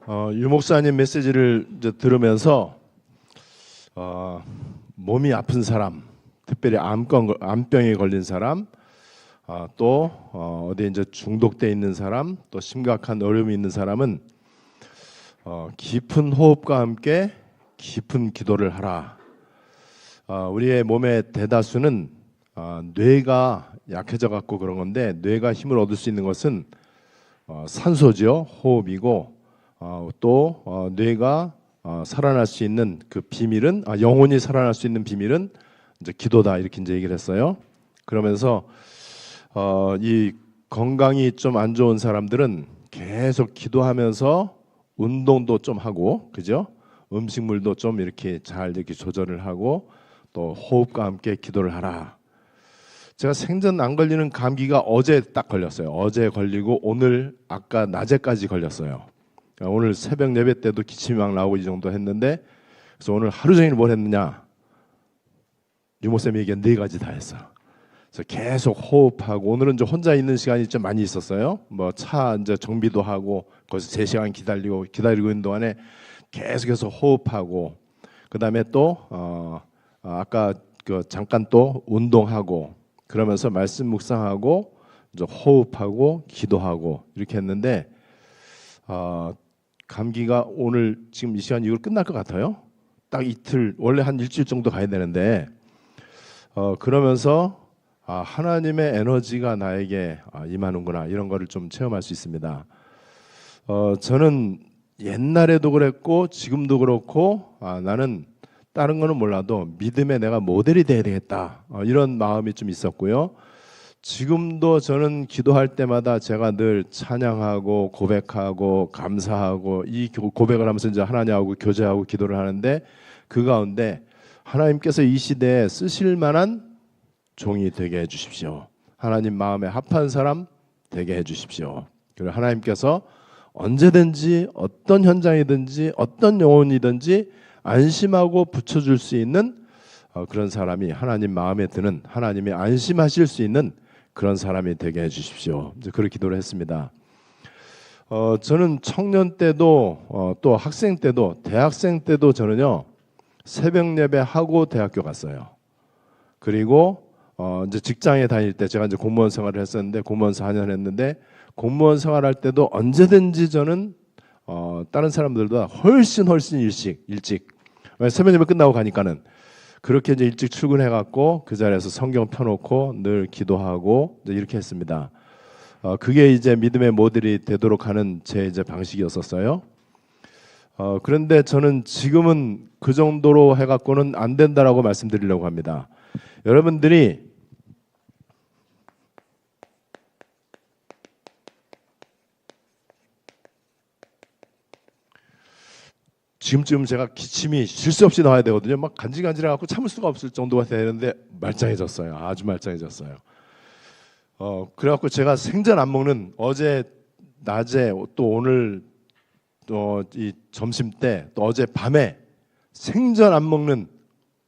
유 목사님 메시지를 이제 들으면서 몸이 아픈 사람, 특별히 암병에 걸린 사람, 또 어디 이제 중독돼 있는 사람, 또 심각한 어려움이 있는 사람은 깊은 호흡과 함께 깊은 기도를 하라. 우리의 몸의 대다수는 뇌가 약해져 갖고 그런 건데, 뇌가 힘을 얻을 수 있는 것은 산소죠, 호흡이고, 또 뇌가 살아날 수 있는 그 비밀은 영혼이 살아날 수 있는 비밀은 이제 기도다, 이렇게 이제 얘기를 했어요. 그러면서 이 건강이 좀 안 좋은 사람들은 계속 기도하면서 운동도 좀 하고, 그죠? 음식물도 좀 이렇게 잘 이렇게 조절을 하고, 또 호흡과 함께 기도를 하라. 제가 생전 안 걸리는 감기가 어제 딱 걸렸어요. 어제 걸리고 오늘 아까 낮에까지 걸렸어요. 오늘 새벽 예배 때도 기침이 막 나오고 이 정도 했는데, 그래서 오늘 하루 종일 뭘 했느냐? 유모쌤이 얘기한 4가지 다 했어. 그래서 계속 호흡하고, 오늘은 이제 혼자 있는 시간이 좀 많이 있었어요. 뭐 차 이제 정비도 하고, 거기서 3시간 기다리고 있는 동안에 계속해서 호흡하고, 그 다음에 또 아까 그 잠깐 또 운동하고, 그러면서 말씀 묵상하고, 이제 호흡하고 기도하고 이렇게 했는데, 감기가 오늘 지금 이 시간 이후로 끝날 것 같아요. 딱 이틀, 원래 한 일주일 정도 가야 되는데, 그러면서 하나님의 에너지가 나에게 임하는구나, 이런 거를 좀 체험할 수 있습니다. 저는 옛날에도 그랬고 지금도 그렇고, 나는 다른 거는 몰라도 믿음의 내가 모델이 돼야 되겠다, 이런 마음이 좀 있었고요. 지금도 저는 기도할 때마다 제가 늘 찬양하고 고백하고 감사하고, 이 고백을 하면서 이제 하나님하고 교제하고 기도를 하는데, 그 가운데 하나님께서 이 시대에 쓰실 만한 종이 되게 해주십시오. 하나님 마음에 합한 사람 되게 해주십시오. 그리고 하나님께서 언제든지 어떤 현장이든지 어떤 영혼이든지 안심하고 붙여줄 수 있는 그런 사람이, 하나님 마음에 드는, 하나님이 안심하실 수 있는 그런 사람이 되게 해주십시오. 이제 그렇게 기도를 했습니다. 저는 청년 때도 또 학생 때도, 대학생 때도 저는요, 새벽 예배 하고 대학교 갔어요. 그리고 이제 직장에 다닐 때, 제가 이제 공무원 생활을 했었는데, 공무원 4년 했는데, 공무원 생활할 때도 언제든지 저는 다른 사람들보다 훨씬 일찍 새벽 예배 끝나고 가니까는, 그렇게 이제 일찍 출근해갖고 그 자리에서 성경 펴놓고 늘 기도하고 이제 이렇게 했습니다. 그게 이제 믿음의 모델이 되도록 하는 제 이제 방식이었었어요. 그런데 저는 지금은 그 정도로 해갖고는 안 된다라고 말씀드리려고 합니다. 여러분들이 지금쯤 제가 기침이 쉴 새 없이 나와야 되거든요. 막 간질간질해갖고 참을 수가 없을 정도가 되는데 말짱해졌어요. 아주 말짱해졌어요. 그래갖고 제가 생전 안 먹는, 어제 낮에 또 오늘 또 이 점심 때 또 어제 밤에 생전 안 먹는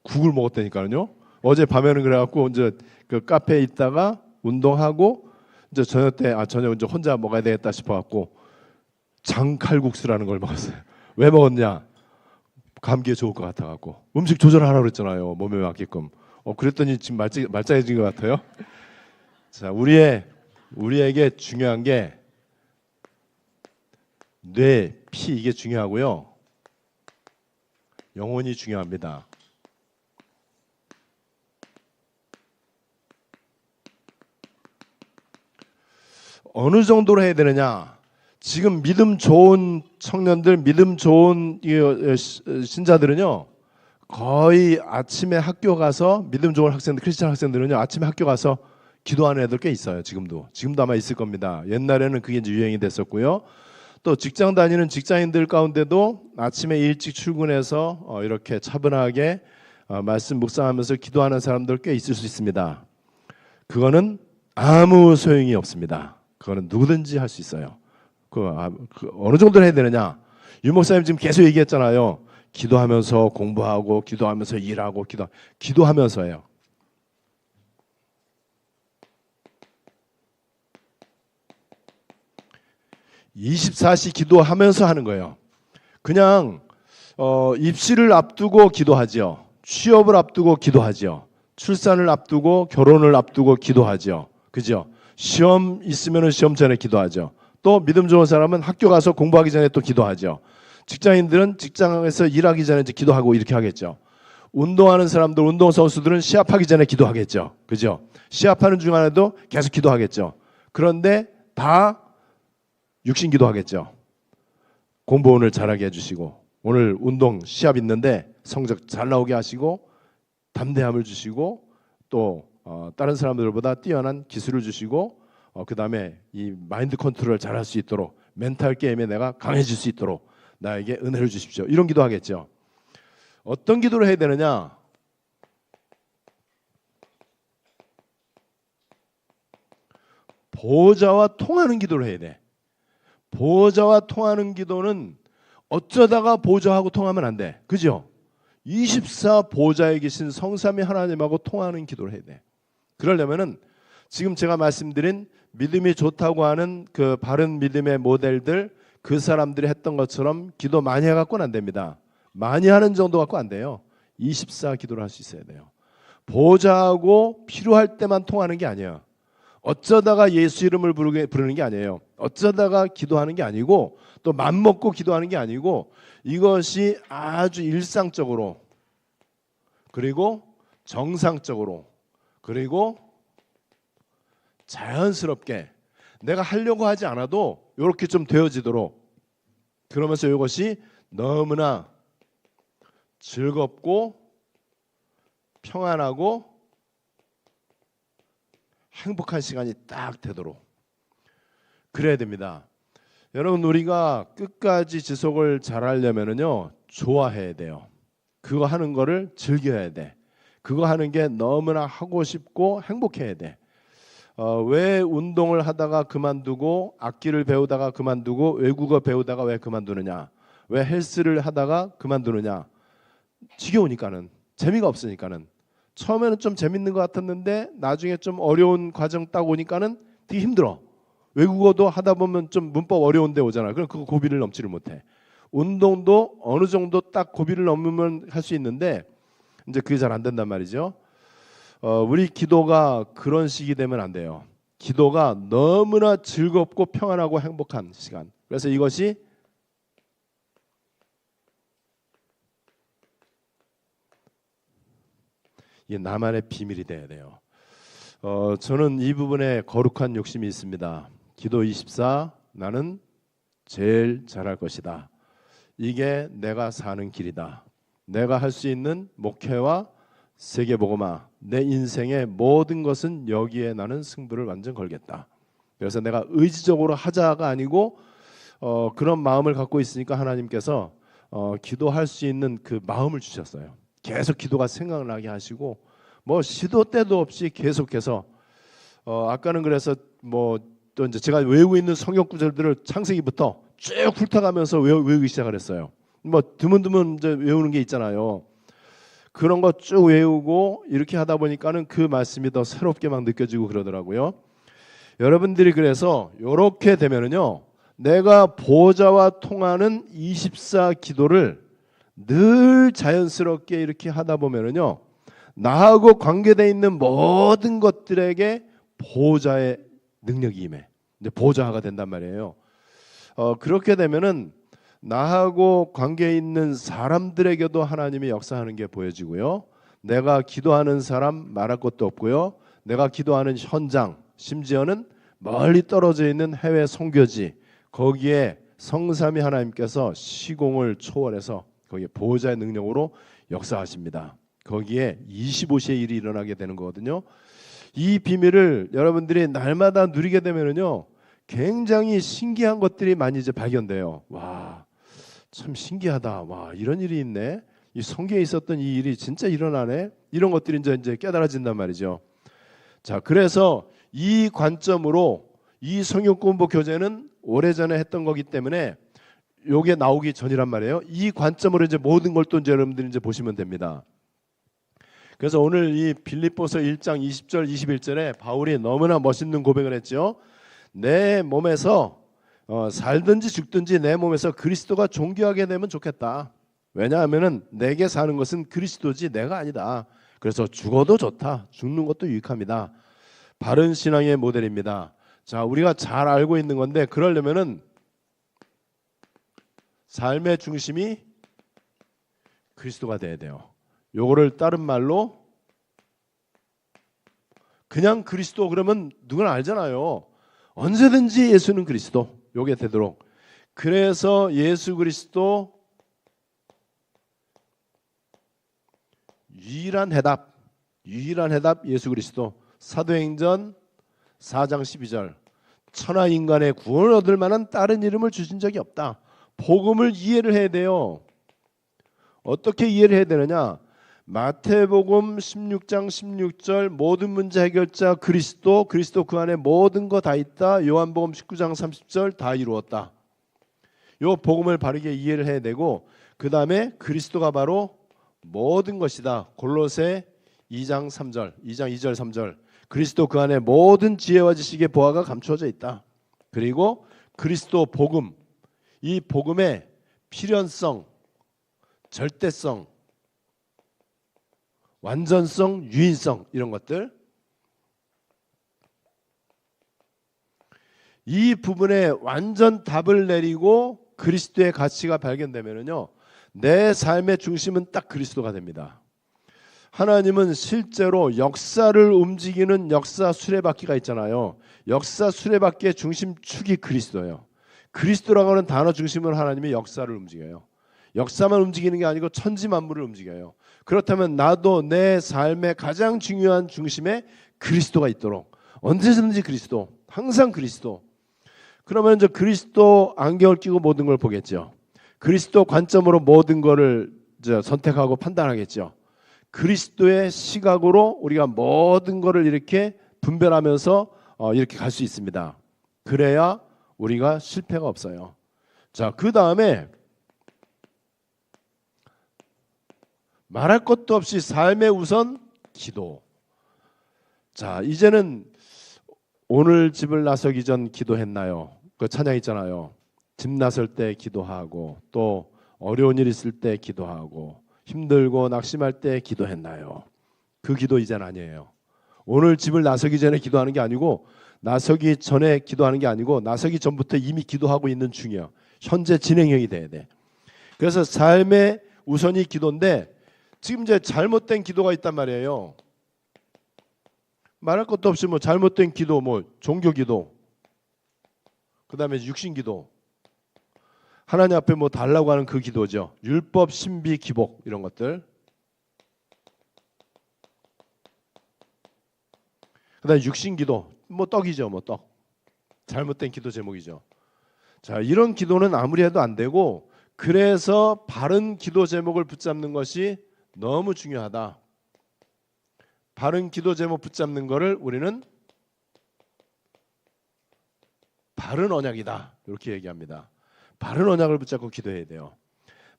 국을 먹었다니까요. 어제 밤에는 그래갖고 이제 그 카페에 있다가 운동하고 이제 저녁 때 저녁 이제 혼자 먹어야 되겠다 싶어갖고 장칼국수라는 걸 먹었어요. 왜 먹었냐? 감기에 좋을 것 같아갖고. 음식 조절하라고 그랬잖아요, 몸에 맞게끔. 그랬더니 지금 말짱해진 것 같아요. 자, 우리에게 중요한 게 뇌, 피, 이게 중요하고요. 영혼이 중요합니다. 어느 정도로 해야 되느냐? 지금 믿음 좋은 청년들, 믿음 좋은 신자들은요, 거의 아침에 학교 가서, 믿음 좋은 학생들, 크리스찬 학생들은요, 아침에 학교 가서 기도하는 애들 꽤 있어요. 지금도 아마 있을 겁니다. 옛날에는 그게 이제 유행이 됐었고요. 또 직장 다니는 직장인들 가운데도 아침에 일찍 출근해서 이렇게 차분하게 말씀 묵상하면서 기도하는 사람들 꽤 있을 수 있습니다. 그거는 아무 소용이 없습니다. 그거는 누구든지 할 수 있어요. 어느 정도로 해야 되느냐? 유 목사님 지금 계속 얘기했잖아요. 기도하면서 공부하고, 기도하면서 일하고, 기도하면서예요. 24시 기도하면서 하는 거예요. 그냥 입시를 앞두고 기도하지요. 취업을 앞두고 기도하지요. 출산을 앞두고 결혼을 앞두고 기도하지요. 그죠? 시험 있으면 시험 전에 기도하죠. 또 믿음 좋은 사람은 학교 가서 공부하기 전에 또 기도하죠. 직장인들은 직장에서 일하기 전에 이제 기도하고 이렇게 하겠죠. 운동하는 사람들, 운동선수들은 시합하기 전에 기도하겠죠. 그죠? 시합하는 중간에도 계속 기도하겠죠. 그런데 다 육신 기도하겠죠. 공부 오늘 잘하게 해주시고, 오늘 운동 시합 있는데 성적 잘 나오게 하시고, 담대함을 주시고, 또 다른 사람들보다 뛰어난 기술을 주시고, 그 다음에 이 마인드 컨트롤을 잘할 수 있도록, 멘탈 게임에 내가 강해질 수 있도록 나에게 은혜를 주십시오. 이런 기도하겠죠. 어떤 기도를 해야 되느냐? 보호자와 통하는 기도를 해야 돼. 보호자와 통하는 기도는 어쩌다가 보호자하고 통하면 안 돼. 그죠? 24 보호자에 계신 성삼위 하나님하고 통하는 기도를 해야 돼. 그러려면은 지금 제가 말씀드린 믿음이 좋다고 하는 그 바른 믿음의 모델들, 그 사람들이 했던 것처럼 기도 많이 해갖고는 안 됩니다. 많이 하는 정도 갖고 안 돼요. 24 기도를 할 수 있어야 돼요. 보호자하고 필요할 때만 통하는 게 아니에요. 어쩌다가 예수 이름을 부르는 게 아니에요. 어쩌다가 기도하는 게 아니고, 또 맘먹고 기도하는 게 아니고, 이것이 아주 일상적으로, 그리고 정상적으로, 그리고 자연스럽게 내가 하려고 하지 않아도 이렇게 좀 되어지도록, 그러면서 이것이 너무나 즐겁고 평안하고 행복한 시간이 딱 되도록 그래야 됩니다. 여러분, 우리가 끝까지 지속을 잘하려면요, 좋아해야 돼요. 그거 하는 거를 즐겨야 돼. 그거 하는 게 너무나 하고 싶고 행복해야 돼. 왜 운동을 하다가 그만두고, 악기를 배우다가 그만두고, 외국어 배우다가 왜 그만두느냐? 왜 헬스를 하다가 그만두느냐? 지겨우니까는, 재미가 없으니까는. 처음에는 좀 재밌는 것 같았는데 나중에 좀 어려운 과정 딱 오니까는 되게 힘들어. 외국어도 하다 보면 좀 문법 어려운 데 오잖아. 그럼 그거 고비를 넘지를 못해. 운동도 어느 정도 딱 고비를 넘으면 할 수 있는데 이제 그게 잘 안 된단 말이죠. 우리 기도가 그런 식이 되면 안 돼요. 기도가 너무나 즐겁고 평안하고 행복한 시간. 그래서 이것이 이게 나만의 비밀이 돼야 돼요. 저는 이 부분에 거룩한 욕심이 있습니다. 기도 24, 나는 제일 잘할 것이다. 이게 내가 사는 길이다. 내가 할 수 있는 목회와 세계복음화, 내 인생의 모든 것은 여기에 나는 승부를 완전 걸겠다. 그래서 내가 의지적으로 하자가 아니고 그런 마음을 갖고 있으니까 하나님께서 기도할 수 있는 그 마음을 주셨어요. 계속 기도가 생각나게 하시고, 뭐 시도 때도 없이 계속해서 아까는 그래서 뭐 또 이제 제가 외우고 있는 성경 구절들을 창세기부터 쭉 훑어가면서 외우기 시작을 했어요. 뭐 드문드문 이제 외우는 게 있잖아요. 그런 거 쭉 외우고 이렇게 하다 보니까는 그 말씀이 더 새롭게 막 느껴지고 그러더라고요. 여러분들이 그래서 이렇게 되면은요, 내가 보호자와 통하는 24 기도를 늘 자연스럽게 이렇게 하다 보면은요, 나하고 관계되어 있는 모든 것들에게 보호자의 능력이 임해. 이제 보호자가 된단 말이에요. 그렇게 되면은 나하고 관계 있는 사람들에게도 하나님이 역사하는 게 보여지고요. 내가 기도하는 사람 말할 것도 없고요. 내가 기도하는 현장, 심지어는 멀리 떨어져 있는 해외 선교지, 거기에 성삼위 하나님께서 시공을 초월해서 거기에 보호자의 능력으로 역사하십니다. 거기에 25시의 일이 일어나게 되는 거거든요. 이 비밀을 여러분들이 날마다 누리게 되면은요, 굉장히 신기한 것들이 많이 이제 발견돼요. 와, 참 신기하다. 와, 이런 일이 있네. 이 성경에 있었던 이 일이 진짜 일어나네. 이런 것들이 이제 깨달아진단 말이죠. 자, 그래서 이 관점으로 이 성경 공부 교재는 오래전에 했던 거기 때문에 요게 나오기 전이란 말이에요. 이 관점으로 이제 모든 걸 또 이제 여러분들이 이제 보시면 됩니다. 그래서 오늘 이 빌립보서 1장 20절 21절에 바울이 너무나 멋있는 고백을 했죠. 내 몸에서 살든지 죽든지 내 몸에서 그리스도가 존귀하게 되면 좋겠다. 왜냐하면은 내게 사는 것은 그리스도지 내가 아니다. 그래서 죽어도 좋다. 죽는 것도 유익합니다. 바른 신앙의 모델입니다. 자, 우리가 잘 알고 있는 건데 그러려면은 삶의 중심이 그리스도가 돼야 돼요. 요거를 다른 말로 그냥 그리스도 그러면 누구나 알잖아요. 언제든지 예수는 그리스도. 요게 되도록. 그래서 예수 그리스도 유일한 해답 예수 그리스도. 사도행전 4장 12절 천하 인간의 구원을 얻을 만한 다른 이름을 주신 적이 없다. 복음을 이해를 해야 돼요. 어떻게 이해를 해야 되느냐? 마태복음 16장 16절 모든 문제 해결자 그리스도 그 안에 모든 거 다 있다. 요한복음 19장 30절 다 이루었다. 요 복음을 바르게 이해를 해야 되고 그 다음에 그리스도가 바로 모든 것이다. 골로새 2장 2절 3절 그리스도 그 안에 모든 지혜와 지식의 보화가 감추어져 있다. 그리고 그리스도 복음, 이 복음의 필연성, 절대성, 완전성, 유인성 이런 것들 이 부분에 완전 답을 내리고 그리스도의 가치가 발견되면은요 내 삶의 중심은 딱 그리스도가 됩니다. 하나님은 실제로 역사를 움직이는 역사 수레바퀴가 있잖아요. 역사 수레바퀴의 중심축이 그리스도예요. 그리스도라고 하는 단어 중심으로 하나님이 역사를 움직여요. 역사만 움직이는 게 아니고 천지 만물을 움직여요. 그렇다면 나도 내 삶의 가장 중요한 중심에 그리스도가 있도록 언제든지 그리스도, 항상 그리스도. 그러면 이제 그리스도 안경을 끼고 모든 걸 보겠죠. 그리스도 관점으로 모든 것을 선택하고 판단하겠죠. 그리스도의 시각으로 우리가 모든 것을 이렇게 분별하면서 이렇게 갈 수 있습니다. 그래야 우리가 실패가 없어요. 자, 그 다음에 말할 것도 없이 삶의 우선 기도. 자, 이제는 오늘 집을 나서기 전 기도했나요? 그 찬양 있잖아요. 집 나설 때 기도하고 또 어려운 일 있을 때 기도하고 힘들고 낙심할 때 기도했나요? 그 기도 이젠 아니에요. 오늘 집을 나서기 전에 기도하는 게 아니고 나서기 전에 기도하는 게 아니고 나서기 전부터 이미 기도하고 있는 중이에요. 현재 진행형이 돼야 돼. 그래서 삶의 우선이 기도인데 지금 이제 잘못된 기도가 있단 말이에요. 말할 것도 없이 뭐 잘못된 기도, 뭐 종교 기도, 그 다음에 육신 기도, 하나님 앞에 뭐 달라고 하는 그 기도죠. 율법, 신비, 기복 이런 것들. 그 다음에 육신 기도, 뭐 떡이죠, 뭐 떡. 잘못된 기도 제목이죠. 자, 이런 기도는 아무리 해도 안 되고 그래서 바른 기도 제목을 붙잡는 것이 너무 중요하다. 바른 기도 제목 붙잡는 거를 우리는 바른 언약이다. 이렇게 얘기합니다. 바른 언약을 붙잡고 기도해야 돼요.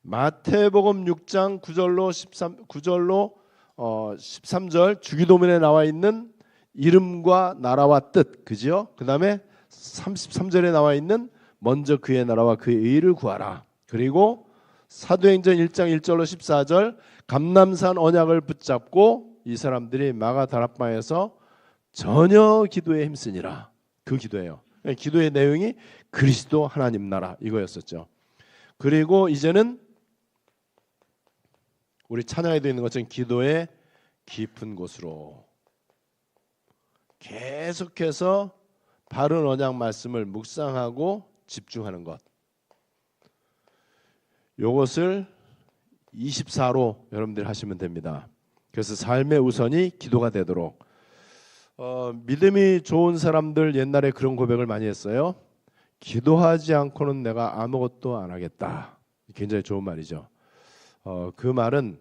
마태복음 6장 9절로 13절 주기도문에 나와 있는 이름과 나라와 뜻, 그지요? 그 다음에 33절에 나와 있는 먼저 그의 나라와 그의 의를 구하라. 그리고 사도행전 1장 1절로 14절 감람산 언약을 붙잡고 이 사람들이 마가 다락방에서 전혀 기도에 힘쓰니라. 그 기도예요. 기도의 내용이 그리스도 하나님 나라 이거였었죠. 그리고 이제는 우리 찬양에도 있는 것처럼 기도의 깊은 곳으로 계속해서 바른 언약 말씀을 묵상하고 집중하는 것. 이것을 24로 여러분들 하시면 됩니다. 그래서 삶의 우선이 기도가 되도록. 믿음이 좋은 사람들 옛날에 그런 고백을 많이 했어요. 기도하지 않고는 내가 아무것도 안 하겠다. 굉장히 좋은 말이죠. 그 말은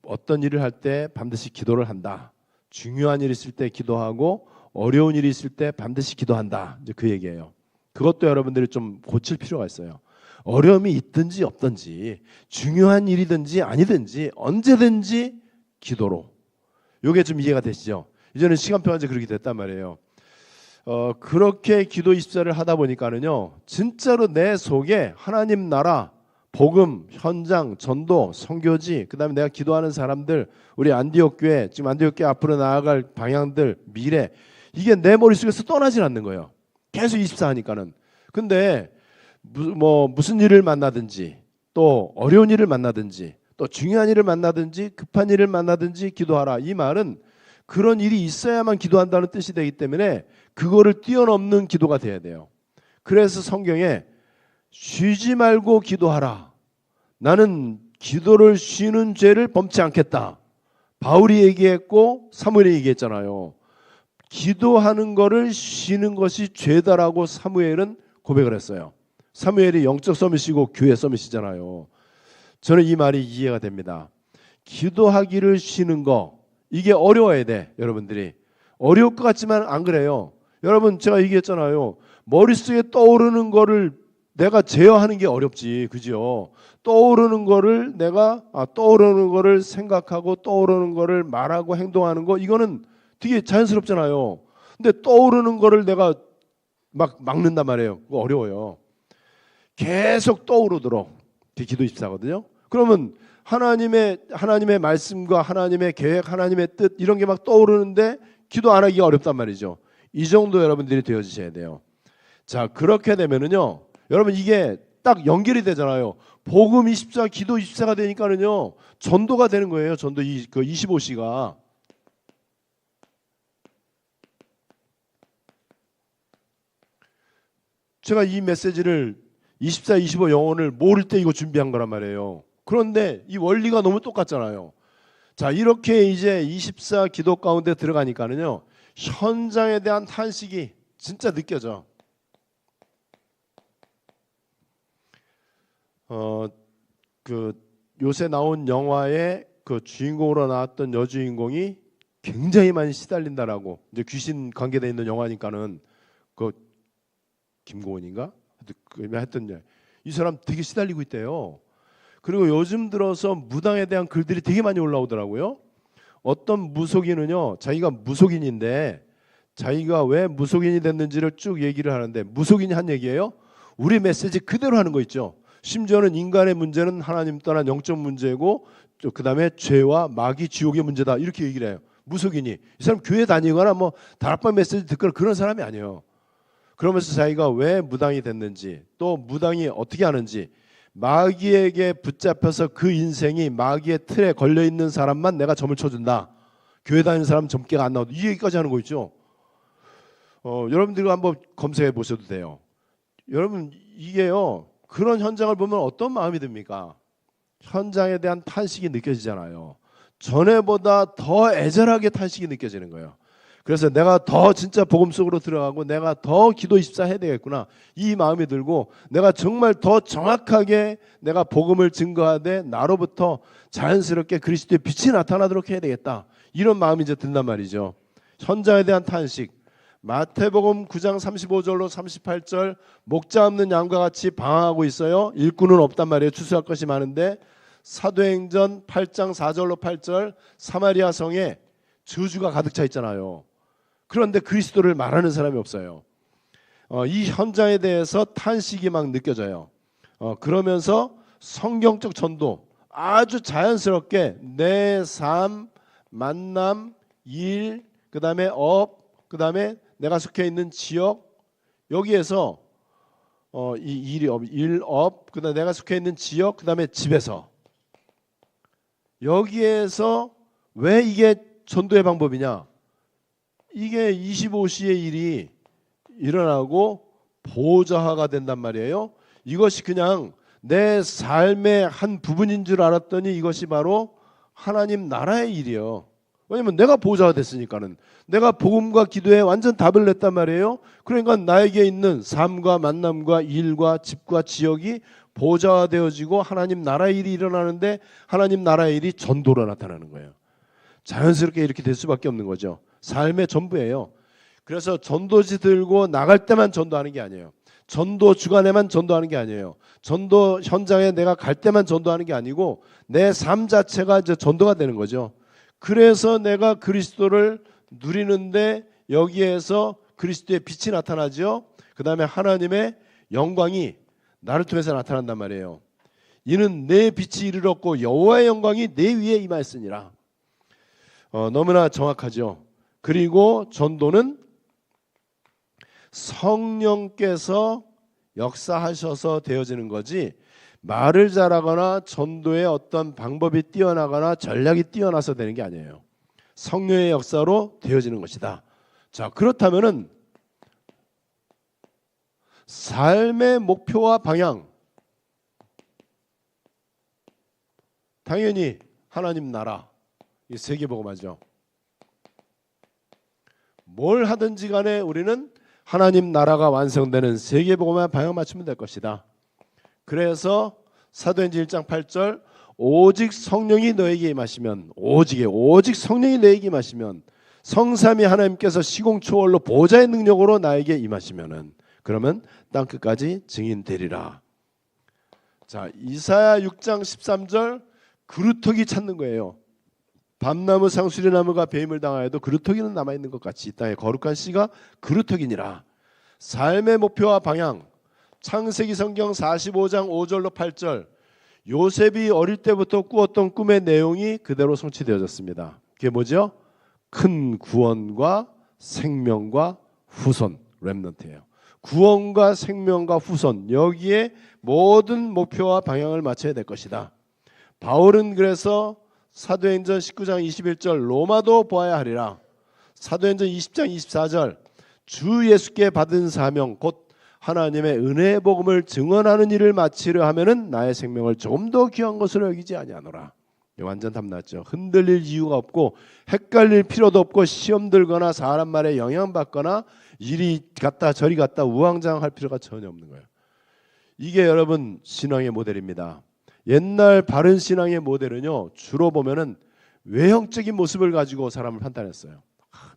어떤 일을 할 때 반드시 기도를 한다. 중요한 일이 있을 때 기도하고 어려운 일이 있을 때 반드시 기도한다. 이제 그 얘기예요. 그것도 여러분들이 좀 고칠 필요가 있어요. 어려움이 있든지 없든지 중요한 일이든지 아니든지 언제든지 기도로. 이게 좀 이해가 되시죠? 이제는 시간표가 이제 그렇게 됐단 말이에요. 그렇게 기도 24를 하다 보니까는요, 진짜로 내 속에 하나님 나라, 복음, 현장, 전도, 선교지, 그다음에 내가 기도하는 사람들, 우리 안디옥 교회, 지금 안디옥 교회 앞으로 나아갈 방향들, 미래, 이게 내 머릿속에서 떠나질 않는 거예요. 계속 24 하니까는. 근데 무슨 일을 만나든지, 또 어려운 일을 만나든지, 또 중요한 일을 만나든지, 급한 일을 만나든지 기도하라. 이 말은 그런 일이 있어야만 기도한다는 뜻이 되기 때문에 그거를 뛰어넘는 기도가 돼야 돼요. 그래서 성경에 쉬지 말고 기도하라. 나는 기도를 쉬는 죄를 범치 않겠다. 바울이 얘기했고 사무엘이 얘기했잖아요. 기도하는 거를 쉬는 것이 죄다라고 사무엘은 고백을 했어요. 사무엘이 영적 서밋이고 교회 서밋이잖아요. 저는 이 말이 이해가 됩니다. 기도하기를 쉬는 거, 이게 어려워야 돼. 여러분들이 어려울 것 같지만 안 그래요. 여러분, 제가 얘기했잖아요. 머릿속에 떠오르는 거를 내가 제어하는 게 어렵지, 그죠? 떠오르는 거를 떠오르는 거를 생각하고 떠오르는 거를 말하고 행동하는 거, 이거는 되게 자연스럽잖아요. 근데 떠오르는 거를 내가 막 막는단 말이에요. 그거 어려워요. 계속 떠오르도록. 그게 기도 24거든요. 그러면 하나님의 말씀과 하나님의 계획, 하나님의 뜻, 이런 게 막 떠오르는데 기도 안 하기가 어렵단 말이죠. 이 정도 여러분들이 되어주셔야 돼요. 자, 그렇게 되면은요, 여러분 이게 딱 연결이 되잖아요. 복음 24, 기도 24가 되니까는요, 전도가 되는 거예요. 전도 그 25시가. 제가 이 메시지를 24, 25 영혼을 모를 때 이거 준비한 거란 말이에요. 그런데 이 원리가 너무 똑같잖아요. 자, 이렇게 이제 24 기도 가운데 들어가니까는요, 현장에 대한 탄식이 진짜 느껴져. 요새 나온 영화의 그 주인공으로 나왔던 여주인공이 굉장히 많이 시달린다라고, 이제 귀신 관계돼 있는 영화니까는 그 김고은인가? 하여튼 이 사람 되게 시달리고 있대요. 그리고 요즘 들어서 무당에 대한 글들이 되게 많이 올라오더라고요. 어떤 무속인은요, 자기가 무속인인데 자기가 왜 무속인이 됐는지를 쭉 얘기를 하는데, 무속인이 한 얘기예요. 우리 메시지 그대로 하는 거 있죠. 심지어는 인간의 문제는 하나님 떠난 영적 문제고, 그 다음에 죄와 마귀 지옥의 문제다, 이렇게 얘기를 해요. 무속인이. 이 사람 교회 다니거나 뭐 다락방 메시지 듣거나 그런 사람이 아니에요. 그러면서 자기가 왜 무당이 됐는지, 또 무당이 어떻게 하는지, 마귀에게 붙잡혀서 그 인생이 마귀의 틀에 걸려있는 사람만 내가 점을 쳐준다. 교회 다니는 사람 점괘가 안 나오고, 이 얘기까지 하는 거 있죠. 여러분들과 한번 검색해 보셔도 돼요. 여러분, 이게요, 그런 현장을 보면 어떤 마음이 듭니까? 현장에 대한 탄식이 느껴지잖아요. 전에보다 더 애절하게 탄식이 느껴지는 거예요. 그래서 내가 더 진짜 복음 속으로 들어가고 내가 더 기도 24 해야 되겠구나, 이 마음이 들고, 내가 정말 더 정확하게 내가 복음을 증거하되 나로부터 자연스럽게 그리스도의 빛이 나타나도록 해야 되겠다, 이런 마음이 이제 든단 말이죠. 현장에 대한 탄식. 마태복음 9장 35절로 38절, 목자 없는 양과 같이 방황하고 있어요. 일꾼은 없단 말이에요. 추수할 것이 많은데. 사도행전 8장 4절로 8절, 사마리아 성에 저주가 가득 차 있잖아요. 그런데 그리스도를 말하는 사람이 없어요. 이 현장에 대해서 탄식이 막 느껴져요. 그러면서 성경적 전도, 아주 자연스럽게 내 삶, 만남, 일, 그 다음에 그 다음에 내가 속해 있는 지역, 여기에서 그 다음에 내가 속해 있는 지역, 그 다음에 집에서, 여기에서 왜 이게 전도의 방법이냐? 이게 25시의 일이 일어나고 보좌화가 된단 말이에요. 이것이 그냥 내 삶의 한 부분인 줄 알았더니 이것이 바로 하나님 나라의 일이에요. 왜냐면 내가 보좌가 됐으니까는, 내가 복음과 기도에 완전 답을 냈단 말이에요. 그러니까 나에게 있는 삶과 만남과 일과 집과 지역이 보좌화되어지고 하나님 나라의 일이 일어나는데, 하나님 나라의 일이 전도로 나타나는 거예요. 자연스럽게 이렇게 될 수밖에 없는 거죠. 삶의 전부예요. 그래서 전도지 들고 나갈 때만 전도하는 게 아니에요. 전도 주간에만 전도하는 게 아니에요. 전도 현장에 내가 갈 때만 전도하는 게 아니고 내 삶 자체가 이제 전도가 되는 거죠. 그래서 내가 그리스도를 누리는데 여기에서 그리스도의 빛이 나타나죠. 그 다음에 하나님의 영광이 나를 통해서 나타난단 말이에요. 이는 내 빛이 이르렀고 여호와의 영광이 내 위에 임하였으니라. 너무나 정확하죠. 그리고 전도는 성령께서 역사하셔서 되어지는 거지, 말을 잘하거나 전도의 어떤 방법이 뛰어나거나 전략이 뛰어나서 되는 게 아니에요. 성령의 역사로 되어지는 것이다. 자, 그렇다면은 삶의 목표와 방향, 당연히 하나님 나라, 이 세계복음화죠. 뭘 하든지 간에 우리는 하나님 나라가 완성되는 세계복음화에 방향 맞추면 될 것이다. 그래서 사도행전 1장 8절, 오직 성령이 너에게 임하시면, 오직 성령이 너에게 임하시면, 성삼위 하나님께서 시공초월로 보좌의 능력으로 나에게 임하시면은, 그러면 땅끝까지 증인되리라. 자, 이사야 6장 13절, 그루터기 찾는 거예요. 밤나무 상수리나무가 배임을 당하여도 그루터기는 남아있는 것 같이 이 땅의 거룩한 씨가 그루터기니라. 삶의 목표와 방향, 창세기 성경 45장 5절로 8절, 요셉이 어릴 때부터 꾸었던 꿈의 내용이 그대로 성취되어졌습니다. 그게 뭐죠? 큰 구원과 생명과 후손, 렘넌트예요. 구원과 생명과 후손, 여기에 모든 목표와 방향을 맞춰야 될 것이다. 바울은 그래서 사도행전 19장 21절 로마도 보아야 하리라, 사도행전 20장 24절 주 예수께 받은 사명 곧 하나님의 은혜의 복음을 증언하는 일을 마치려 하면은 나의 생명을 조금 더 귀한 것으로 여기지 아니하노라. 완전 답났죠. 흔들릴 이유가 없고 헷갈릴 필요도 없고 시험 들거나 사람 말에 영향받거나 이리 갔다 저리 갔다 우왕좌왕할 필요가 전혀 없는 거예요. 이게 여러분 신앙의 모델입니다. 옛날 바른 신앙의 모델은요, 주로 보면은 외형적인 모습을 가지고 사람을 판단했어요.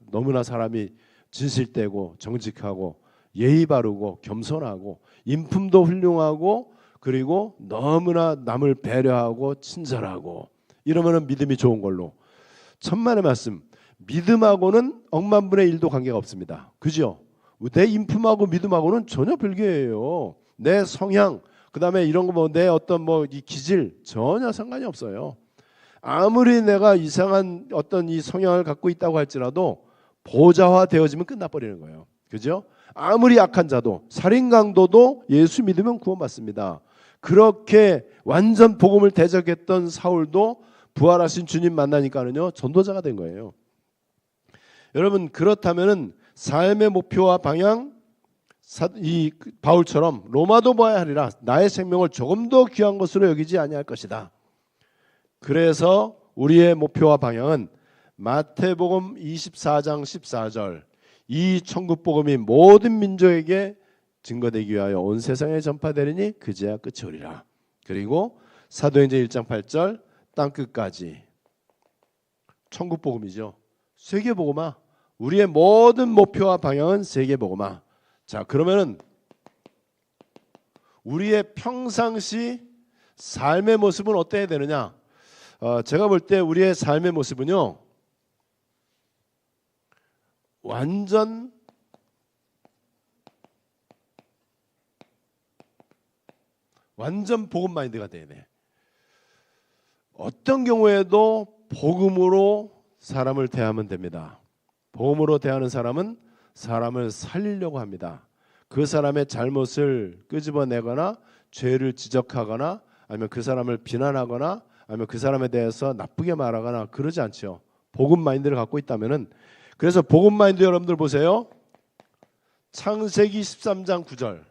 너무나 사람이 진실되고 정직하고 예의 바르고 겸손하고 인품도 훌륭하고 그리고 너무나 남을 배려하고 친절하고 이러면은 믿음이 좋은 걸로. 천만의 말씀, 믿음하고는 억만분의 1도 관계가 없습니다. 그죠? 내 인품하고 믿음하고는 전혀 별개예요. 내 성향, 그 다음에 이런 거 뭐 내 어떤 뭐 이 기질 전혀 상관이 없어요. 아무리 내가 이상한 어떤 이 성향을 갖고 있다고 할지라도 보좌화 되어지면 끝나버리는 거예요. 그죠? 아무리 약한 자도, 살인 강도도 예수 믿으면 구원받습니다. 그렇게 완전 복음을 대적했던 사울도 부활하신 주님 만나니까는요 전도자가 된 거예요. 여러분, 그렇다면은 삶의 목표와 방향, 이 바울처럼 로마도 보아야 하리라, 나의 생명을 조금 더 귀한 것으로 여기지 아니할 것이다. 그래서 우리의 목표와 방향은 마태복음 24장 14절, 이 천국복음이 모든 민족에게 증거되기 위하여 온 세상에 전파되리니 그제야 끝이 오리라. 그리고 사도행전 1장 8절, 땅끝까지 천국복음이죠. 세계복음화. 우리의 모든 목표와 방향은 세계복음화. 자, 그러면은 우리의 평상시 삶의 모습은 어때야 되느냐? 제가 볼 때 우리의 삶의 모습은요, 완전 복음 마인드가 돼야 돼. 어떤 경우에도 복음으로 사람을 대하면 됩니다. 복음으로 대하는 사람은 사람을 살리려고 합니다. 그 사람의 잘못을 끄집어내거나 죄를 지적하거나 아니면 그 사람을 비난하거나 아니면 그 사람에 대해서 나쁘게 말하거나 그러지 않죠. 복음 마인드를 갖고 있다면은. 그래서 복음 마인드 여러분들 보세요. 창세기 13장 9절,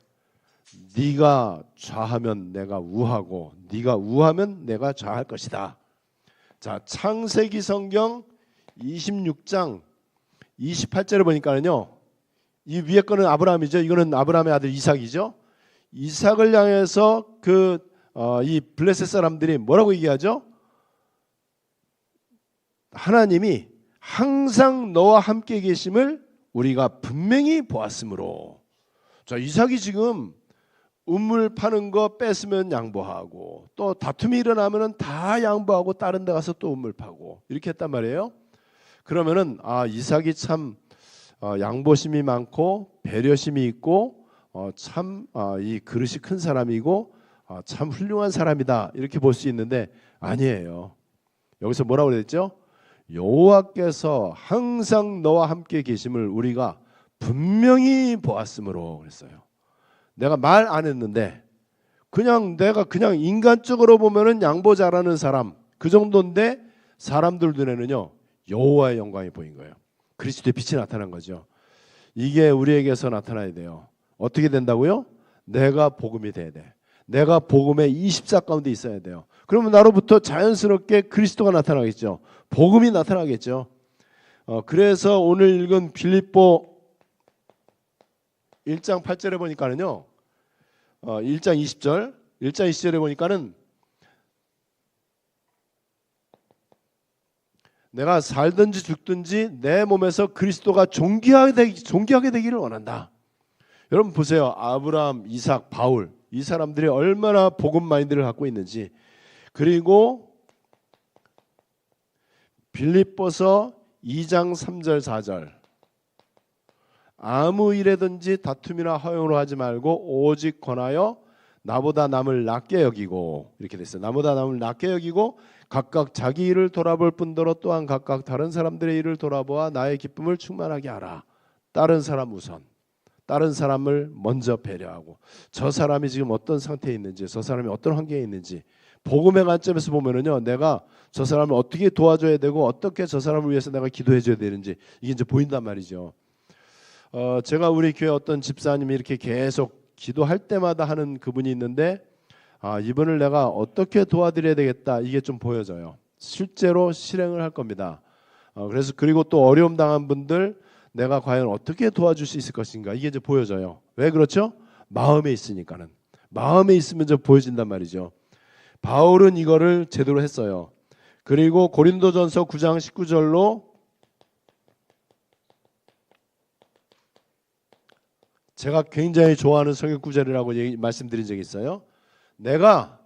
네가 좌하면 내가 우하고 네가 우하면 내가 좌할 것이다. 자, 창세기 성경 26장 28절을 보니까는요, 이 위에 거는 아브라함이죠. 이거는 아브라함의 아들 이삭이죠. 이삭을 향해서 이 블레셋 사람들이 뭐라고 얘기하죠? 하나님이 항상 너와 함께 계심을 우리가 분명히 보았으므로. 자, 이삭이 지금 우물 파는 거 뺏으면 양보하고 또 다툼이 일어나면은 다 양보하고 다른 데 가서 또 우물 파고 이렇게 했단 말이에요. 그러면은 이삭이 참 양보심이 많고 배려심이 있고 참 이 그릇이 큰 사람이고 참 훌륭한 사람이다 이렇게 볼 수 있는데 아니에요. 여기서 뭐라고 그랬죠? 여호와께서 항상 너와 함께 계심을 우리가 분명히 보았으므로 그랬어요. 내가 말 안 했는데 내가 그냥 인간적으로 보면은 양보 잘하는 사람 그 정도인데 사람들 눈에는요 여호와의 영광이 보인 거예요. 그리스도의 빛이 나타난 거죠. 이게 우리에게서 나타나야 돼요. 어떻게 된다고요? 내가 복음이 돼야 돼. 내가 복음의 24 가운데 있어야 돼요. 그러면 나로부터 자연스럽게 그리스도가 나타나겠죠. 복음이 나타나겠죠. 그래서 오늘 읽은 빌립보 1장 8절에 보니까는요. 1장 20절에 보니까는 내가 살든지 죽든지 내 몸에서 그리스도가 존귀하게 되기를 원한다. 여러분 보세요. 아브라함, 이삭, 바울 이 사람들이 얼마나 복음 마인드를 갖고 있는지. 그리고 빌립보서 2장 3절 4절 아무 일에든지 다툼이나 허용으로 하지 말고 오직 권하여 나보다 남을 낮게 여기고 이렇게 됐어요. 나보다 남을 낮게 여기고 각각 자기 일을 돌아볼 뿐더러 또한 각각 다른 사람들의 일을 돌아보아 나의 기쁨을 충만하게 하라. 다른 사람 우선. 다른 사람을 먼저 배려하고 저 사람이 지금 어떤 상태에 있는지 저 사람이 어떤 환경에 있는지 복음의 관점에서 보면은요 내가 저 사람을 어떻게 도와줘야 되고 어떻게 저 사람을 위해서 내가 기도해줘야 되는지 이게 이제 보인단 말이죠. 제가 우리 교회 어떤 집사님이 이렇게 계속 기도할 때마다 하는 그분이 있는데 이분을 내가 어떻게 도와드려야 되겠다 이게 좀 보여져요. 실제로 실행을 할 겁니다. 그래서 그리고 또 어려움 당한 분들 내가 과연 어떻게 도와줄 수 있을 것인가 이게 이제 보여져요. 왜 그렇죠? 마음에 있으니까는. 마음에 있으면 좀 보여진단 말이죠. 바울은 이거를 제대로 했어요. 그리고 고린도전서 9장 19절로 제가 굉장히 좋아하는 성경 구절이라고 말씀드린 적이 있어요. 내가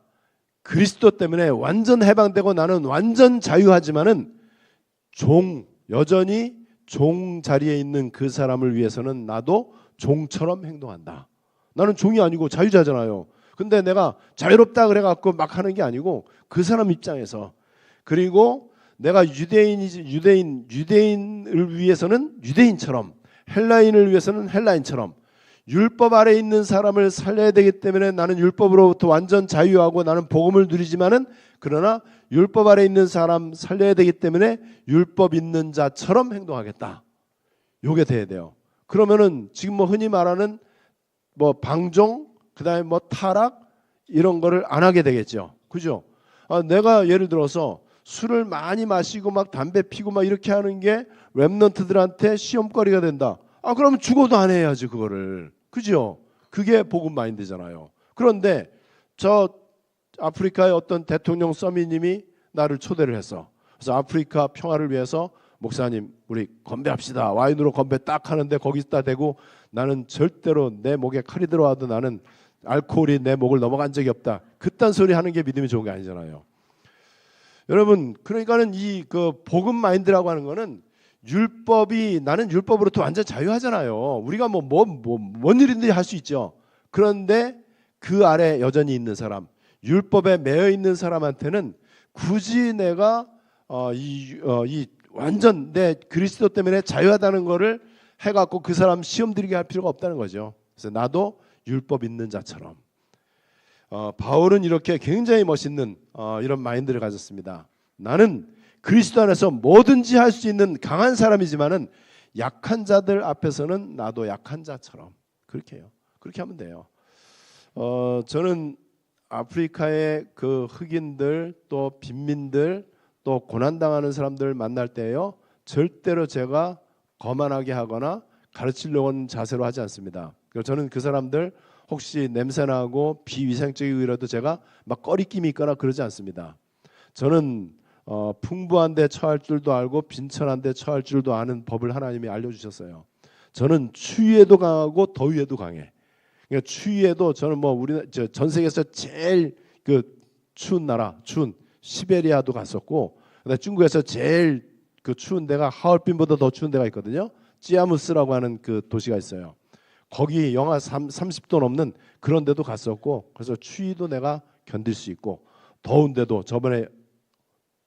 그리스도 때문에 완전 해방되고 나는 완전 자유하지만은 여전히 종 자리에 있는 그 사람을 위해서는 나도 종처럼 행동한다. 나는 종이 아니고 자유자잖아요. 근데 내가 자유롭다 그래갖고 막 하는 게 아니고 그 사람 입장에서 그리고 내가 유대인을 위해서는 유대인처럼 헬라인을 위해서는 헬라인처럼 율법 아래 있는 사람을 살려야 되기 때문에 나는 율법으로부터 완전 자유하고 나는 복음을 누리지만은 그러나 율법 아래 있는 사람 살려야 되기 때문에 율법 있는 자처럼 행동하겠다. 요게 돼야 돼요. 그러면은 지금 뭐 흔히 말하는 뭐 방종 그다음에 뭐 타락 이런 거를 안 하게 되겠죠. 그죠? 내가 예를 들어서 술을 많이 마시고 막 담배 피고 막 이렇게 하는 게 랩런트들한테 시험거리가 된다. 그러면 죽어도 안 해야지 그거를. 그죠? 그게 복음 마인드잖아요. 그런데 저 아프리카의 어떤 대통령 서미님이 나를 초대를 했어. 그래서 아프리카 평화를 위해서 목사님 우리 건배합시다. 와인으로 건배 딱 하는데 거기다 대고 나는 절대로 내 목에 칼이 들어와도 나는 알코올이 내 목을 넘어간 적이 없다. 그딴 소리 하는 게 믿음이 좋은 게 아니잖아요. 여러분 그러니까는 이 그 복음 마인드라고 하는 거는 율법이 나는 율법으로부터 완전 자유하잖아요. 우리가 뭔 일인지 할 수 있죠. 그런데 그 아래 여전히 있는 사람, 율법에 매여 있는 사람한테는 굳이 내가 이 완전 내 그리스도 때문에 자유하다는 거를 해갖고 그 사람 시험 들이게 할 필요가 없다는 거죠. 그래서 나도 율법 있는 자처럼. 바울은 이렇게 굉장히 멋있는 이런 마인드를 가졌습니다. 나는 그리스도 안에서 뭐든지 할 수 있는 강한 사람이지만은 약한 자들 앞에서는 나도 약한 자처럼 그렇게 해요. 그렇게 하면 돼요. 저는 아프리카의 그 흑인들 또 빈민들 또 고난당하는 사람들 만날 때요 절대로 제가 거만하게 하거나 가르치려고 하는 자세로 하지 않습니다. 저는 그 사람들 혹시 냄새나고 비위생적이라도 제가 막 꺼리낌이 있거나 그러지 않습니다. 저는 풍부한 데 처할 줄도 알고 빈천한 데 처할 줄도 아는 법을 하나님이 알려주셨어요. 저는 추위에도 강하고 더위에도 강해. 그러니까 추위에도 저는 전 세계에서 제일 그 추운 나라, 추운 시베리아도 갔었고, 중국에서 제일 그 추운 데가 하얼빈보다 더 추운 데가 있거든요. 찌아무스라고 하는 그 도시가 있어요. 거기 영하 30도 넘는 그런 데도 갔었고, 그래서 추위도 내가 견딜 수 있고, 더운데도 저번에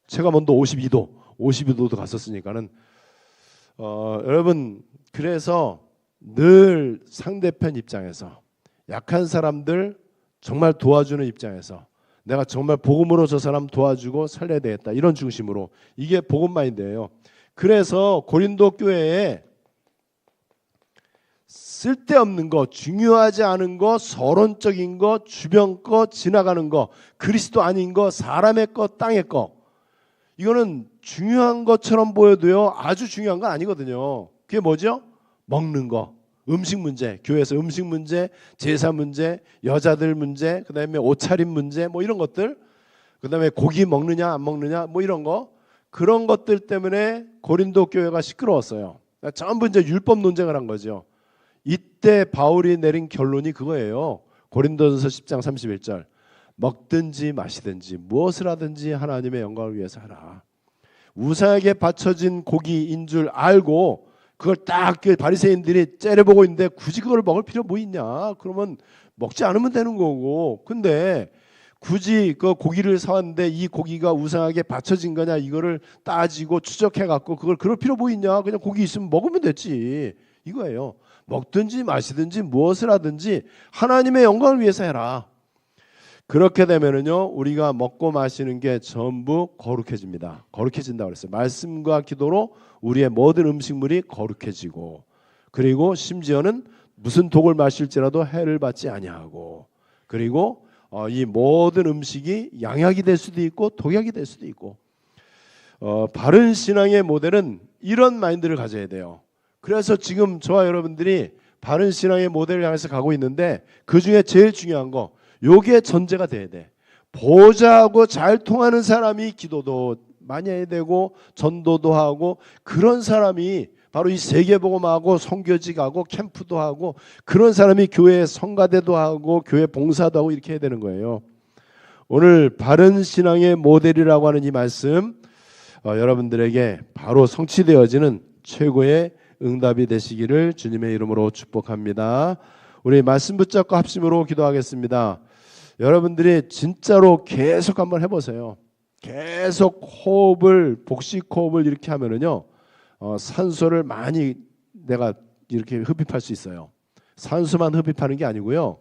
체감온도 52도도 갔었으니까는 여러분, 그래서 늘 상대편 입장에서, 약한 사람들 정말 도와주는 입장에서 내가 정말 복음으로 저 사람 도와주고 살려야 되겠다, 이런 중심으로, 이게 복음 마인드예요. 그래서 고린도 교회에 쓸데없는 거, 중요하지 않은 거, 서론적인 거, 주변 거, 지나가는 거, 그리스도 아닌 거, 사람의 거, 땅의 거, 이거는 중요한 것처럼 보여도요, 아주 중요한 건 아니거든요. 그게 뭐죠? 먹는 거, 음식 문제, 교회에서 음식 문제, 제사 문제, 여자들 문제, 그다음에 옷차림 문제, 뭐 이런 것들, 그다음에 고기 먹느냐 안 먹느냐, 뭐 이런 거, 그런 것들 때문에 고린도 교회가 시끄러웠어요. 전부 이제 율법 논쟁을 한 거죠. 이때 바울이 내린 결론이 그거예요. 고린도전서 10장 31절. 먹든지 마시든지 무엇을 하든지 하나님의 영광을 위해서 하라. 우상에게 바쳐진 고기인 줄 알고 그걸 딱 바리새인들이 째려보고 있는데 굳이 그걸 먹을 필요 뭐 있냐? 그러면 먹지 않으면 되는 거고. 근데 굳이 그 고기를 사왔는데 이 고기가 우상에게 바쳐진 거냐, 이거를 따지고 추적해 갖고 그걸 그럴 필요 뭐 있냐? 그냥 고기 있으면 먹으면 됐지, 이거예요. 먹든지 마시든지 무엇을 하든지 하나님의 영광을 위해서 해라. 그렇게 되면은요, 우리가 먹고 마시는 게 전부 거룩해집니다. 거룩해진다고 그랬어요. 말씀과 기도로 우리의 모든 음식물이 거룩해지고, 그리고 심지어는 무슨 독을 마실지라도 해를 받지 아니하고, 그리고 이 모든 음식이 양약이 될 수도 있고 독약이 될 수도 있고, 바른 신앙의 모델은 이런 마인드를 가져야 돼요. 그래서 지금 저와 여러분들이 바른 신앙의 모델을 향해서 가고 있는데, 그 중에 제일 중요한 거, 요게 전제가 돼야 돼. 보좌하고 잘 통하는 사람이 기도도 많이 해야 되고 전도도 하고, 그런 사람이 바로 이 세계복음하고 선교직하고 캠프도 하고, 그런 사람이 교회 성가대도 하고 교회 봉사도 하고 이렇게 해야 되는 거예요. 오늘 바른 신앙의 모델이라고 하는 이 말씀, 여러분들에게 바로 성취되어지는 최고의 응답이 되시기를 주님의 이름으로 축복합니다. 우리 말씀 붙잡고 합심으로 기도하겠습니다. 여러분들이 진짜로 계속 한번 해보세요. 계속 호흡을, 복식 호흡을 이렇게 하면은요, 산소를 많이 내가 이렇게 흡입할 수 있어요. 산소만 흡입하는 게 아니고요,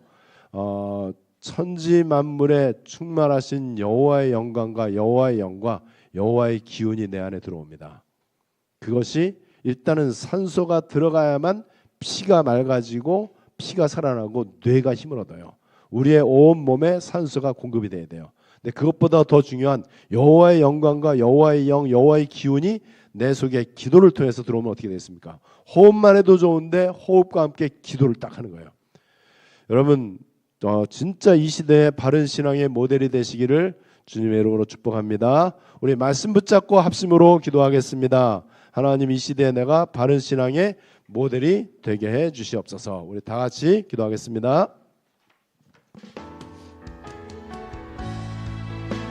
천지 만물에 충만하신 여호와의 영광과 여호와의 영과 여호와의 기운이 내 안에 들어옵니다. 그것이 일단은 산소가 들어가야만 피가 맑아지고 피가 살아나고 뇌가 힘을 얻어요. 우리의 온 몸에 산소가 공급이 돼야 돼요. 근데 그것보다 더 중요한 여호와의 영광과 여호와의 영, 여호와의 기운이 내 속에 기도를 통해서 들어오면 어떻게 되겠습니까? 호흡만 해도 좋은데 호흡과 함께 기도를 딱 하는 거예요. 여러분, 진짜 이 시대의 바른 신앙의 모델이 되시기를 주님의 이름으로 축복합니다. 우리 말씀 붙잡고 합심으로 기도하겠습니다. 하나님, 이 시대에 내가 바른 신앙의 모델이 되게 해 주시옵소서. 우리 다 같이 기도하겠습니다.